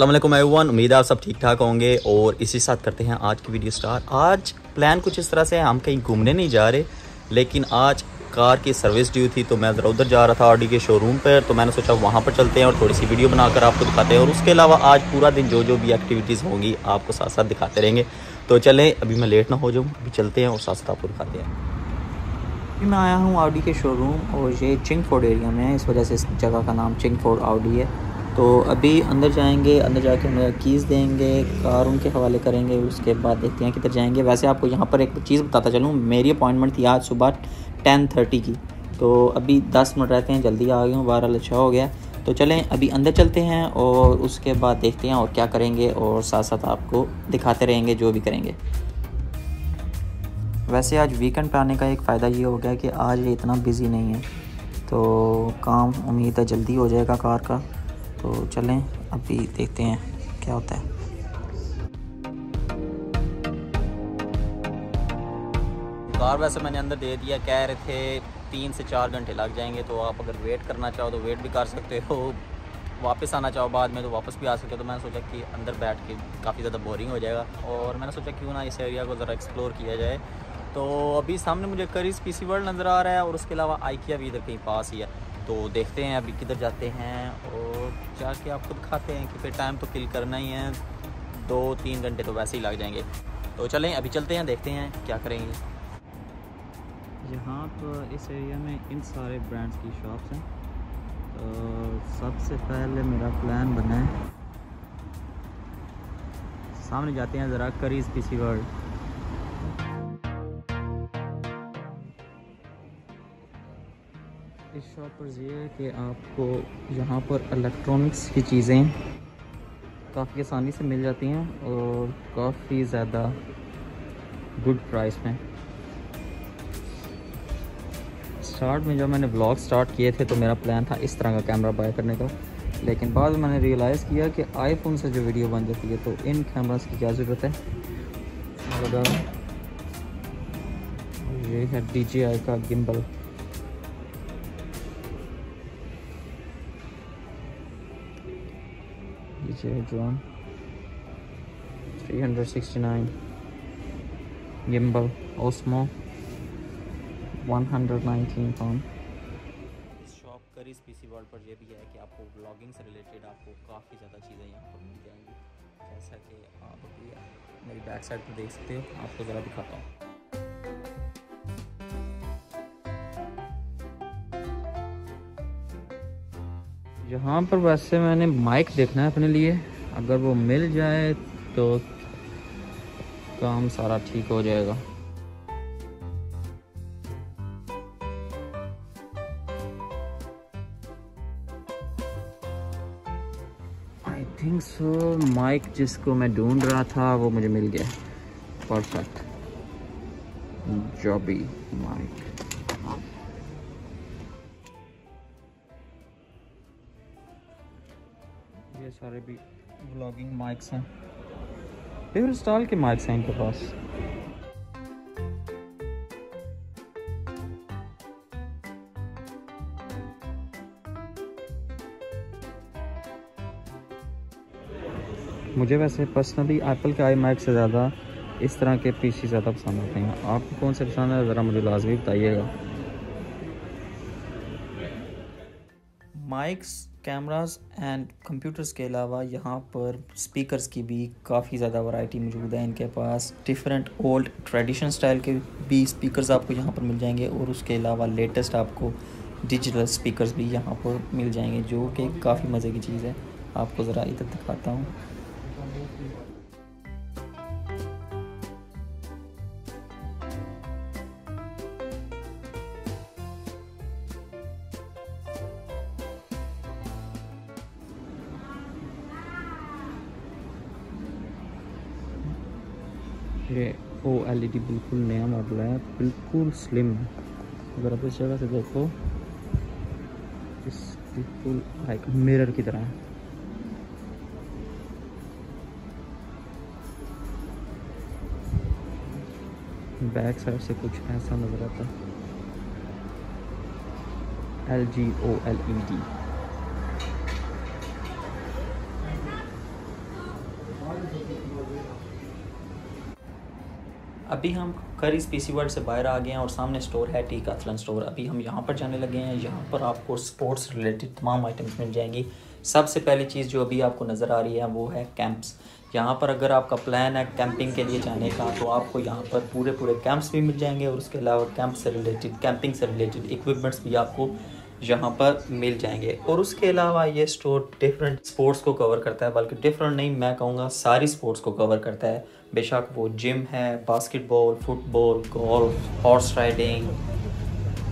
अस्सलाम वालेकुम एवरीवन, उम्मीद है आप सब ठीक ठाक होंगे। और इसी साथ करते हैं आज की वीडियो स्टार्ट। आज प्लान कुछ इस तरह से है, हम कहीं घूमने नहीं जा रहे, लेकिन आज कार की सर्विस ड्यू थी तो मैं ज़रा उधर जा रहा था ऑडी के शोरूम पर, तो मैंने सोचा वहाँ पर चलते हैं और थोड़ी सी वीडियो बनाकर आपको दिखाते हैं। और उसके अलावा आज पूरा दिन जो जो भी एक्टिविटीज़ होंगी आपको साथ साथ दिखाते रहेंगे। तो चलें, अभी मैं लेट ना हो जाऊँ, अभी चलते हैं और साथ साथ आपको दिखाते हैं। अभी मैं आया हूँ ऑडी के शोरूम और ये चिंगफोर्ड एरिया में है, इस वजह से इस जगह का नाम चिंगफोर्ड ऑडी है। तो अभी अंदर जाएंगे, अंदर जाके उन्हें कीज़ देंगे, कार उनके हवाले करेंगे, उसके बाद देखते हैं किधर जाएंगे। वैसे आपको यहाँ पर एक चीज़ बताता चलूँ, मेरी अपॉइंटमेंट थी आज सुबह 10:30 की, तो अभी 10 मिनट रहते हैं, जल्दी आ गई हूँ, 12 अच्छा हो गया। तो चलें अभी अंदर चलते हैं और उसके बाद देखते हैं और क्या करेंगे, और साथ साथ आपको दिखाते रहेंगे जो भी करेंगे। वैसे आज वीकेंड पे आने का एक फ़ायदा ये हो गया कि आज ये इतना बिज़ी नहीं है, तो काम उम्मीद है जल्दी हो जाएगा कार का। तो चलें अभी देखते हैं क्या होता है। कार वैसे मैंने अंदर दे दिया, कह रहे थे 3 से 4 घंटे लग जाएंगे, तो आप अगर वेट करना चाहो तो वेट भी कर सकते हो, वापस आना चाहो बाद में तो वापस भी आ सकते हो। तो मैंने सोचा कि अंदर बैठ के काफ़ी ज़्यादा बोरिंग हो जाएगा, और मैंने सोचा क्यों ना इस एरिया को ज़रा एक्सप्लोर किया जाए। तो अभी सामने मुझे करीज पीसी वर्ल्ड नज़र आ रहा है, और उसके अलावा आइकिया भी इधर कहीं पास ही है। तो देखते हैं अभी किधर जाते हैं और जाके आपको दिखाते हैं कि फिर टाइम तो किल करना ही है, 2-3 घंटे तो वैसे ही लग जाएंगे। तो चलें अभी चलते हैं, देखते हैं क्या करेंगे। यहाँ पर इस एरिया में इन सारे ब्रांड्स की शॉप्स हैं। तो सबसे पहले मेरा प्लान बना है, सामने जाते हैं ज़रा करीज पीसी वर्ल्ड। इस शॉप पर ये है कि आपको यहाँ पर इलेक्ट्रॉनिक्स की चीज़ें काफ़ी आसानी से मिल जाती हैं और काफ़ी ज़्यादा गुड प्राइस में। स्टार्ट में जब मैंने ब्लॉग स्टार्ट किए थे तो मेरा प्लान था इस तरह का कैमरा बाय करने का, लेकिन बाद में मैंने रियलाइज़ किया कि आईफोन से जो वीडियो बन जाती है तो इन कैमरास की क्या ज़रूरत है। ये है DJI का gimbal. DJI drone 369, gimbal osmo 119 pound. इस शॉप करीज पीसी वर्ल्ड पर यह भी है कि आपको ब्लॉगिंग से रिलेटेड आपको काफ़ी ज़्यादा चीज़ें यहाँ पर मिल जाएंगी, जैसा कि आप अभी मेरी बैक साइड पर देख सकते हो। आपको ज़रा दिखाता हूँ। यहाँ पर वैसे मैंने माइक देखना है अपने लिए, अगर वो मिल जाए तो काम सारा ठीक हो जाएगा। आई थिंक सो माइक जिसको मैं ढूंढ रहा था वो मुझे मिल गया। Perfect जॉबी mic. ये सारे भी व्लॉगिंग माइक्स हैं, फेवरेट स्टाइल के माइक्स हैं इनके पास। मुझे वैसे पर्सनली एप्पल के आई माइक से ज़्यादा इस तरह के पीसी ज़्यादा पसंद आते हैं। आपको कौन से पसंद है ज़रा मुझे लाजमी बताइएगा। माइक्स, कैमरास एंड कंप्यूटर्स के अलावा यहाँ पर स्पीकर्स की भी काफ़ी ज़्यादा वैरायटी मौजूद है इनके पास। डिफरेंट ओल्ड ट्रेडिशनल स्टाइल के भी स्पीकर्स आपको यहाँ पर मिल जाएंगे, और उसके अलावा लेटेस्ट आपको डिजिटल स्पीकर्स भी यहाँ पर मिल जाएंगे, जो कि काफ़ी मज़े की चीज़ है। आपको ज़रा इधर दिखाता हूँ। ये OLED बिल्कुल नया मॉडल है, बिल्कुल स्लिम है। अगर आप इस जगह से देखो, इस बिल्कुल लाइक मिरर की तरह है। बैक साइड से कुछ ऐसा नज़र आता है। LG OLED। अभी हम करीज पीसी वर्ल्ड से बाहर आ गए हैं और सामने स्टोर है टीकाथलन स्टोर। अभी हम यहाँ पर जाने लगे हैं। यहाँ पर आपको स्पोर्ट्स रिलेटेड तमाम आइटम्स मिल जाएंगी। सबसे पहली चीज़ जो अभी आपको नज़र आ रही है वो है कैंप्स। यहाँ पर अगर आपका प्लान है कैंपिंग के लिए जाने का तो आपको यहाँ पर पूरे कैंप्स भी मिल जाएंगे और उसके अलावा कैंप से रिलेटेड, कैंपिंग से रिलेटेड इक्विपमेंट्स भी आपको यहाँ पर मिल जाएंगे। और उसके अलावा ये स्टोर डिफरेंट स्पोर्ट्स को कवर करता है, बल्कि डिफरेंट नहीं, मैं कहूँगा सारी स्पोर्ट्स को कवर करता है। बेशक वो जिम है, basketball, football, golf, horse riding,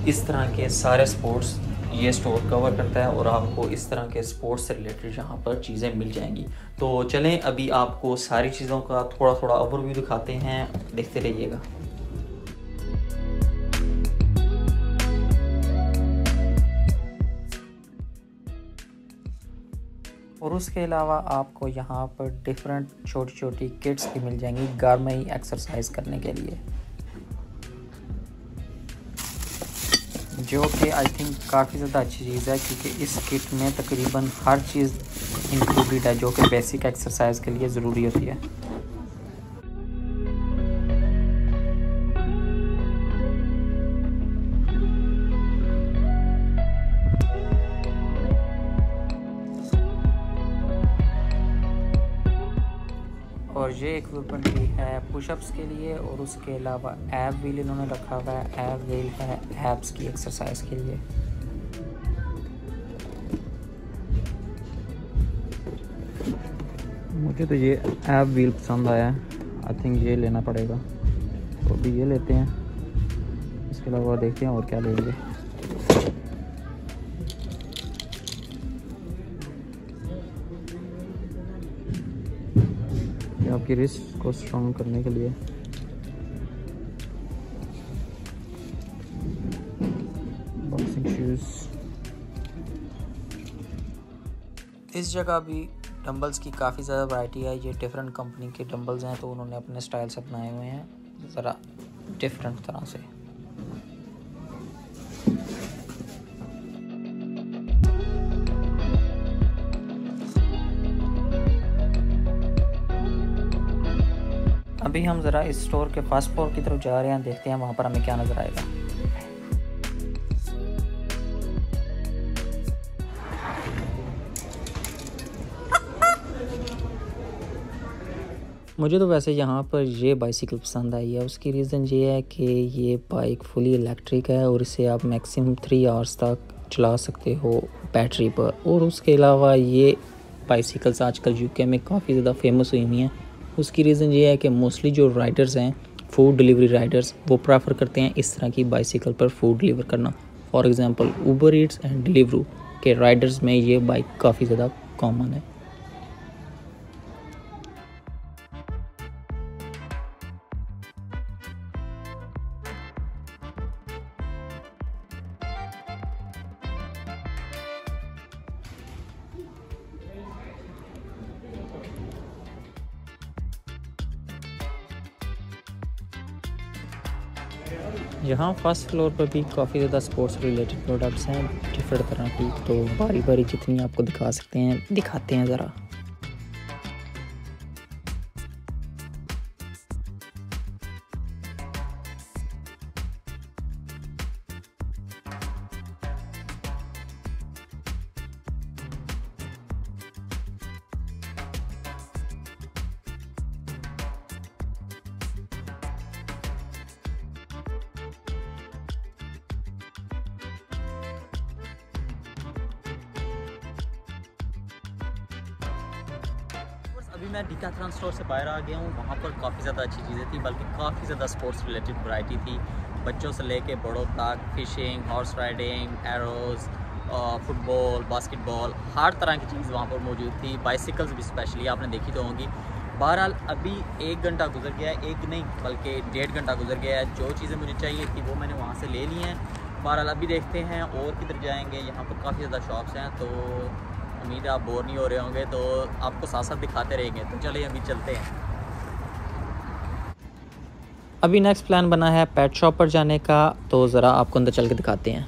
इस तरह के सारे स्पोर्ट्स ये स्टोर कवर करता है और आपको इस तरह के स्पोर्ट्स से रिलेटेड यहाँ पर चीज़ें मिल जाएंगी। तो चलें अभी आपको सारी चीज़ों का थोड़ा ओवरव्यू दिखाते हैं, देखते रहिएगा। और उसके अलावा आपको यहाँ पर डिफरेंट छोटी किट्स भी मिल जाएंगी घर में ही एक्सरसाइज करने के लिए, जो कि आई थिंक काफ़ी ज़्यादा अच्छी चीज़ है क्योंकि इस किट में तकरीबन हर चीज़ इंक्लूडेड है जो कि बेसिक एक्सरसाइज के लिए ज़रूरी होती है। और ये इक्विपमेंट भी है पुशअप्स के लिए और उसके अलावा एब व्हील इन्होंने रखा हुआ है। एब व्हील है एब्स की एक्सरसाइज के लिए। मुझे तो ये एब व्हील पसंद आया है, आई थिंक ये लेना पड़ेगा, तो अभी ये लेते हैं। इसके अलावा देखते हैं और क्या लेंगे। आपकी रिस्ट को स्ट्रॉन्ग करने के लिए। Boxing shoes. इस जगह भी डंबल्स की काफ़ी ज़्यादा वैरायटी है। ये डिफरेंट कंपनी के डंबल्स हैं तो उन्होंने अपने स्टाइल से बनाए हुए हैं ज़रा डिफरेंट तरह से। अभी हम ज़रा इस स्टोर के फर्स्ट फ्लोर की तरफ जा रहे हैं, देखते हैं वहाँ पर हमें क्या नज़र आएगा। मुझे तो वैसे यहाँ पर ये बाइसिकल पसंद आई है। उसकी रीज़न ये है कि ये बाइक फुली इलेक्ट्रिक है और इसे आप मैक्सिमम 3 आवर्स तक चला सकते हो बैटरी पर। और उसके अलावा ये बाइसिकल्स आजकल यूके में काफ़ी ज़्यादा फेमस हुई हुई हैं। उसकी रीज़न ये है कि मोस्टली जो राइडर्स हैं, फूड डिलीवरी राइडर्स, वो प्रेफर करते हैं इस तरह की बाइसिकल पर फूड डिलीवर करना। For example Uber Eats and Deliveroo के राइडर्स में ये बाइक काफ़ी ज़्यादा कॉमन है। यहाँ फर्स्ट फ्लोर पर भी काफ़ी ज़्यादा स्पोर्ट्स रिलेटेड प्रोडक्ट्स हैं डिफरेंट तरह की, तो बारी बारी जितनी आपको दिखा सकते हैं दिखाते हैं ज़रा। अभी मैं डीकाथलॉन स्टोर से बाहर आ गया हूँ। वहाँ पर काफ़ी ज़्यादा अच्छी चीज़ें थी, बल्कि काफ़ी ज़्यादा स्पोर्ट्स रिलेटेड वैरायटी थी। बच्चों से लेके बड़ों तक fishing, horse riding, arrows, football, basketball, हर तरह की चीज़ वहाँ पर मौजूद थी। बाइसिकल्स भी स्पेशली आपने देखी तो होंगी। बहरहाल अभी 1 घंटा गुजर गया है, एक नहीं बल्कि 1.5 घंटा गुजर गया है। जो चीज़ें मुझे चाहिए थी वो मैंने वहाँ से ले ली हैं। बहरहाल अभी देखते हैं और किधर जाएंगे। यहाँ पर काफ़ी ज़्यादा शॉप्स हैं, तो उम्मीद है आप बोर नहीं हो रहे होंगे, तो आपको साथ साथ दिखाते रहेंगे। तो चलिए अभी चलते हैं। अभी नेक्स्ट प्लान बना है पेट शॉप पर जाने का, तो ज़रा आपको अंदर चल के दिखाते हैं।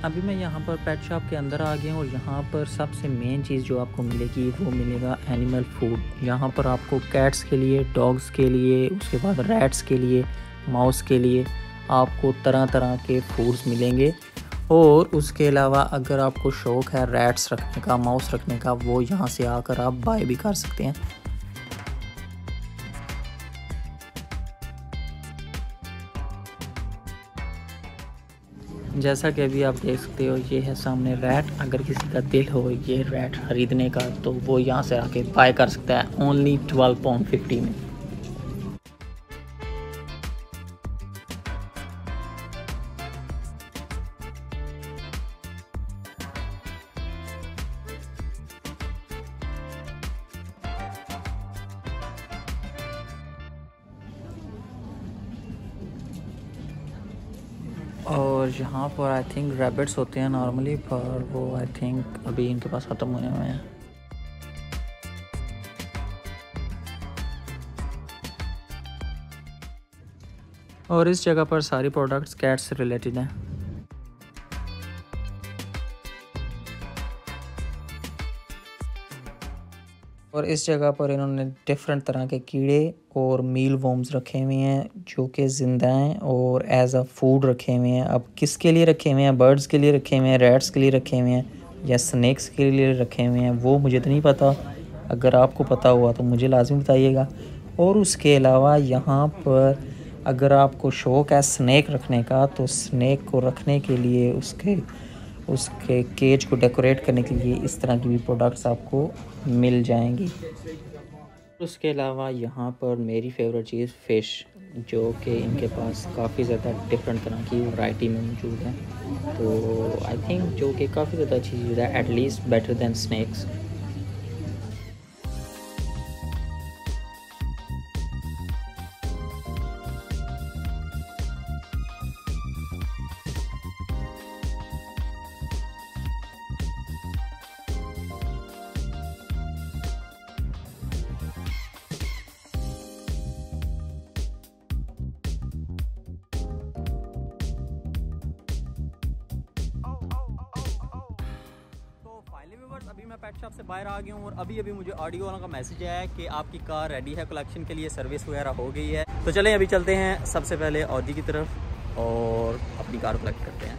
अभी मैं यहाँ पर पेट शॉप के अंदर आ गया हूँ और यहाँ पर सबसे मेन चीज़ जो आपको मिलेगी वो मिलेगा एनिमल फूड। यहाँ पर आपको कैट्स के लिए, डॉग्स के लिए, उसके बाद रैट्स के लिए, माउस के लिए आपको तरह तरह के फूड्स मिलेंगे। और उसके अलावा अगर आपको शौक़ है रैट्स रखने का, माउस रखने का, वो यहाँ से आकर आप बाय भी कर सकते हैं। जैसा कि अभी आप देख सकते हो ये है सामने रैट। अगर किसी का दिल हो ये रैट ख़रीदने का तो वो यहाँ से आके बाय कर सकता है ओनली £12.50 में। और यहाँ पर आई थिंक रैबिट्स होते हैं नॉर्मली, पर वो आई थिंक अभी इनके पास ख़त्म होने हुए हैं। और इस जगह पर सारी प्रोडक्ट्स कैट से रिलेटेड हैं। और इस जगह पर इन्होंने डिफरेंट तरह के कीड़े और मील वॉर्म्स रखे हुए हैं जो कि ज़िंदा हैं और एज अ फूड रखे हुए हैं। अब किसके लिए रखे हुए हैं, बर्ड्स के लिए रखे हुए हैं, रैट्स के लिए रखे हुए हैं या स्नैक्स के लिए रखे हुए हैं, वो मुझे तो नहीं पता। अगर आपको पता हुआ तो मुझे लाजमी बताइएगा। और उसके अलावा यहाँ पर अगर आपको शौक़ है स्नैक रखने का तो स्नैक को रखने के लिए उसके केज को डेकोरेट करने के लिए इस तरह की भी प्रोडक्ट्स आपको मिल जाएंगी। उसके अलावा यहाँ पर मेरी फेवरेट चीज़ फ़िश, जो कि इनके पास काफ़ी ज़्यादा डिफरेंट तरह की वैरायटी में मौजूद है। तो आई थिंक जो कि काफ़ी ज़्यादा अच्छी चीज़ है, एटलीस्ट बेटर दैन स्नैक्स। अभी मैं पेट शॉप से बाहर आ गया हूँ और अभी मुझे ऑडियो वालों का मैसेज आया है कि आपकी कार रेडी है कलेक्शन के लिए, सर्विस वगैरह हो गई है। तो चलें अभी चलते हैं सबसे पहले ऑडी की तरफ और अपनी कार कलेक्ट करते हैं।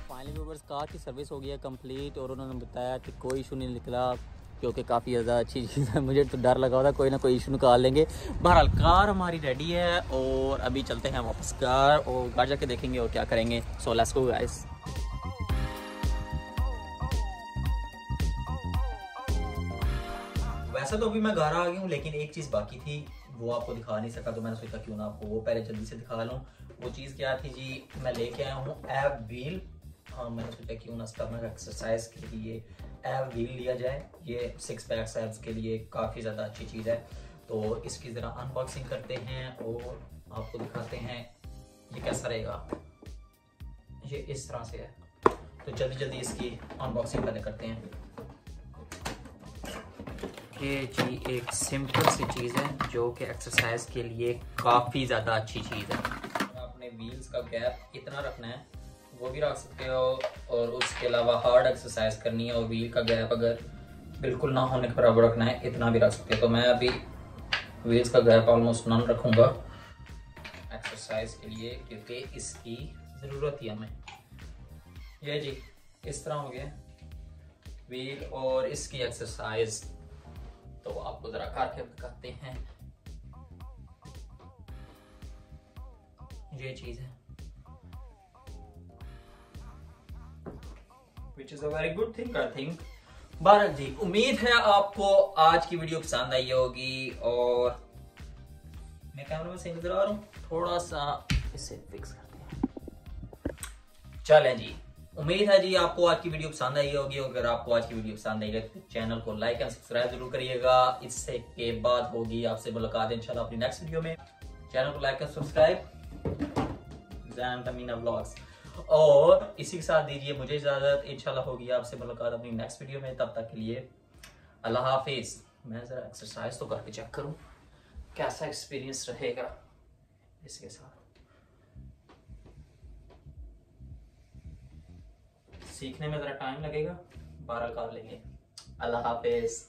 फाइनली व्यूअर्स कार की सर्विस हो गई है कंप्लीट और उन्होंने बताया कि कोई इशू नहीं निकला, क्योंकि काफ़ी ज़्यादा अच्छी चीज़ है। मुझे तो डर लगा हुआ था कोई ना कोई इशू निकाल लेंगे। बहरहाल कार हमारी रेडी है और अभी चलते हैं वापस कार और घर जाके देखेंगे और क्या करेंगे। So let's go guys. वैसे तो अभी मैं घर आ गया हूँ, लेकिन एक चीज़ बाकी थी वो आपको दिखा नहीं सका, तो मैंने सोचा क्यों ना आपको वो पहले जल्दी से दिखा लूँ। वो चीज़ क्या थी जी, मैं लेके आया हूँ एब व्हील। हाँ, मैंने सोचा क्यों ना स्टमक एक्सरसाइज के लिए एब व्हील लिया जाए। ये 6 पैक एब्स के लिए काफ़ी ज़्यादा अच्छी चीज़ है। तो इसकी ज़रा अनबॉक्सिंग करते हैं और आपको दिखाते हैं ये कैसा रहेगा। ये इस तरह से है, तो जल्दी जल्दी इसकी अनबॉक्सिंग पहले करते हैं। ये जी एक सिंपल सी चीज़ है जो कि एक्सरसाइज के लिए काफ़ी ज़्यादा अच्छी चीज़ है। आपने व्हील्स का गैप इतना रखना है, वो भी रख सकते हो, और उसके अलावा हार्ड एक्सरसाइज करनी है और व्हील का गैप अगर बिल्कुल ना होने के बराबर रखना है, इतना भी रख सकते हो। तो मैं अभी व्हील्स का गैप ऑलमोस्ट नन रखूँगा एक्सरसाइज के लिए, क्योंकि इसकी ज़रूरत ही हमें। ये जी इस तरह हो गया व्हील और इसकी एक्सरसाइज। तो आपको ज़रा करके दिखाते हैं। ये चीज़ है which is a very good thing I think। Bharat जी, उम्मीद है आपको आज की वीडियो पसंद आई होगी और मैं कैमरा में सही नजर आ रहा हूँ, थोड़ा सा इसे फिक्स करते हैं। चलें जी, उम्मीद है जी आपको आज की वीडियो पसंद आई होगी। अगर आपको आज की वीडियो पसंद आई है तो चैनल को लाइक एंड सब्सक्राइब जरूर करिएगा। इससे के बाद होगी आपसे मुलाकात इंशाल्लाह अपनी नेक्स्ट वीडियो में। चैनल को like and subscribe Zain Tamina vlogs, और इसी के साथ दीजिए मुझे इजाजत। इंशाल्लाह होगी आपसे मुलाकात अपनी नेक्स्ट वीडियो में। तब तक के लिए अल्लाह हाफिज। मैं जरा एक्सरसाइज तो करके चेक करूं। कैसा एक्सपीरियंस रहेगा इसके साथ। सीखने में ज़रा टाइम लगेगा, 12 कार लेंगे। अल्लाह हाफिज़।